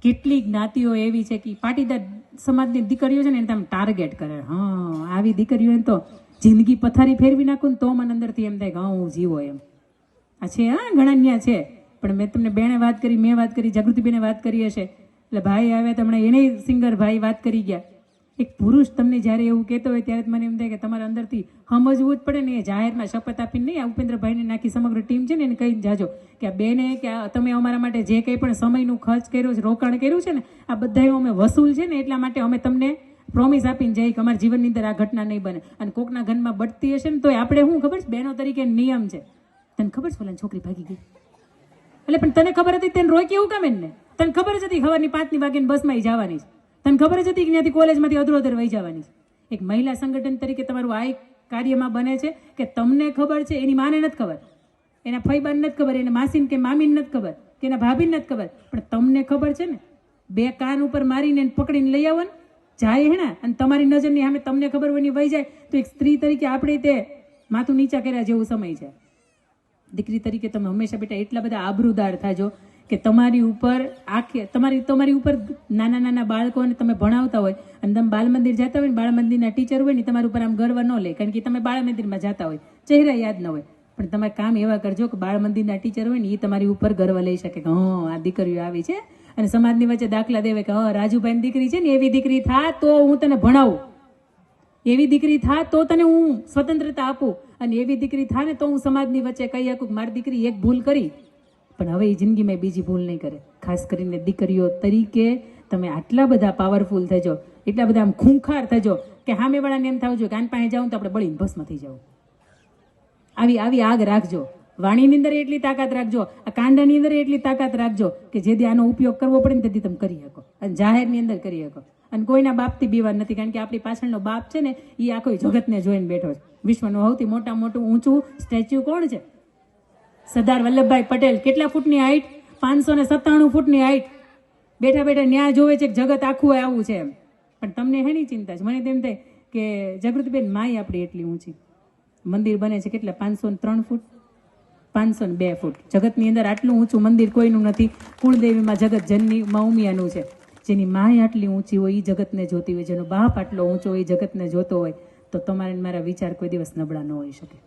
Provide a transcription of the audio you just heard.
કેટલી જ્ઞાતિઓ એવી છે કે પાટીદાર સમાજની દીકરીઓ છે ને એને તમે ટાર્ગેટ કરે. હા, આવી દીકરીઓને તો જિંદગી પથારી ફેરવી નાખું ને તો મને અંદરથી એમ થાય કે હા હું જીવો એમ. આ છે, હા ઘણા ન્યા છે. પણ મેં તમને બેને વાત કરી, મેં વાત કરી, જાગૃતિબેને વાત કરી હશે, એટલે ભાઈ આવ્યા તમને એને સિંગર ભાઈ વાત કરી ગયા. એક પુરુષ તમને જ્યારે એવું કહેતો હોય ત્યારે મને એમ થાય કે તમારા અંદરથી સમજવું જ પડે ને. એ જાહેરમાં શપથ આપીને નહીં, આ ઉપેન્દ્રભાઈને નાખી સમગ્ર ટીમ છે ને એને કહીને જાજો કે આ બેને કે તમે અમારા માટે જે કંઈ પણ સમયનું ખર્ચ કર્યો છે, રોકાણ કર્યું છે ને, આ બધા અમે વસૂલ છે ને, એટલા માટે અમે તમને પ્રોમિસ આપીને જઈએ કે અમારા જીવનની અંદર આ ઘટના નહીં બને. અને કોકના ઘરમાં બળતી હશે ને તોય આપણે શું ખબર છે, બહેનો તરીકે નિયમ છે. તને ખબર છે પેલા છોકરી ભાગી ગઈ એટલે, પણ તને ખબર હતી તેને રોકી એવું કામ એને? તને ખબર જ હતી સવારની 5 વાગ્યાની બસમાં જવાની છે, તને ખબર જ હતી કે ત્યાંથી કોલેજમાંથી અધરોધર વહી જવાની છે. એક મહિલા સંગઠન તરીકે તમારું આ એક કાર્યમાં બને છે કે તમને ખબર છે, એની માને નથી ખબર, એના ફઈબાને નથી ખબર, એના માસીને કે મામીને નથી ખબર, કે એના ભાભીને નથી ખબર, પણ તમને ખબર છે ને. 2 કાન ઉપર મારીને પકડીને લઈ આવો ને જાય હેણા, અને તમારી નજરની સામે તમને ખબર હોય વહી જાય, તો એક સ્ત્રી તરીકે આપણે તે માથું નીચા કર્યા જેવું સમય છે. દીકરી તરીકે તમે હંમેશા બેટા એટલા બધા આબરૂદાર થાજો કે તમારી ઉપર તમારી ઉપર નાના નાના બાળકોને તમે ભણાવતા હોય અને તમે બાળ મંદિર જતા હોય ને, બાળ મંદિરના ટીચર હોય ને તમારી ઉપર આમ ગર્વ ન લે, કારણ કે તમે બાળ મંદિરમાં જતા હોય, ચહેરા યાદ ન હોય, પણ તમે કામ એવા કરજો કે બાળ મંદિરના ટીચર હોય ને એ તમારી ઉપર ગર્વ લઈ શકે કે હા આ દીકરીઓ આવી છે. અને સમાજની વચ્ચે દાખલા દેવે કે હા રાજુભાઈની દીકરી છે ને, એવી દીકરી થા તો હું તને ભણાવું, એવી દીકરી થા તો તને હું સ્વતંત્રતા આપું, અને એવી દીકરી થા ને તો હું સમાજની વચ્ચે કહી શકું મારી દીકરી એક ભૂલ કરી પણ હવે એ જિંદગીમાં બીજી ભૂલ નહીં કરે. ખાસ કરીને દીકરીઓ તરીકે તમે આટલા બધા પાવરફુલ થજો, એટલા બધા આમ ખૂંખાર થજો કે સામેવાળાને એમ થવું જોઈએ કે આન પાસે જાઉં તો આપણે બળીને ભસ્મ થઈ જાવ. આવી આગ રાખજો. વાણીની અંદર એટલી તાકાત રાખજો, આ કાંડાની અંદર એટલી તાકાત રાખજો કે જેથી આનો ઉપયોગ કરવો પડે ને તેથી તમે કરી શકો, અને જાહેરની અંદર કરી શકો. અને કોઈના બાપથી બીવાર નથી, કારણ કે આપણી પાછળનો બાપ છે ને એ આખો જગતને જોઈને બેઠો છે. વિશ્વનું સૌથી મોટું ઊંચું સ્ટેચ્યુ કોણ છે? સરદાર વલ્લભભાઈ પટેલ. કેટલા ફૂટની હાઈટ? 597 ફૂટની હાઈટ. બેઠા બેઠા ન્યા જોવે છે કે જગત આખું આવું છે એમ. પણ તમને હેની ચિંતા છે? મને તેમ થાય કે જાગૃતિબેન માય આપણી એટલી ઊંચી, મંદિર બને છે કેટલા 503 ફૂટ, 502 ફૂટ. જગતની અંદર આટલું ઊંચું મંદિર કોઈનું નથી. કુળદેવીમાં જગત જનની ઉમિયાનું છે. જેની માય આટલી ઊંચી હોય એ જગતને જોતી હોય, જેનો બાપ આટલો ઊંચો હોય એ જગતને જોતો હોય, તો તમારે મારા વિચાર કોઈ દિવસ નબળા ન હોઈ શકે.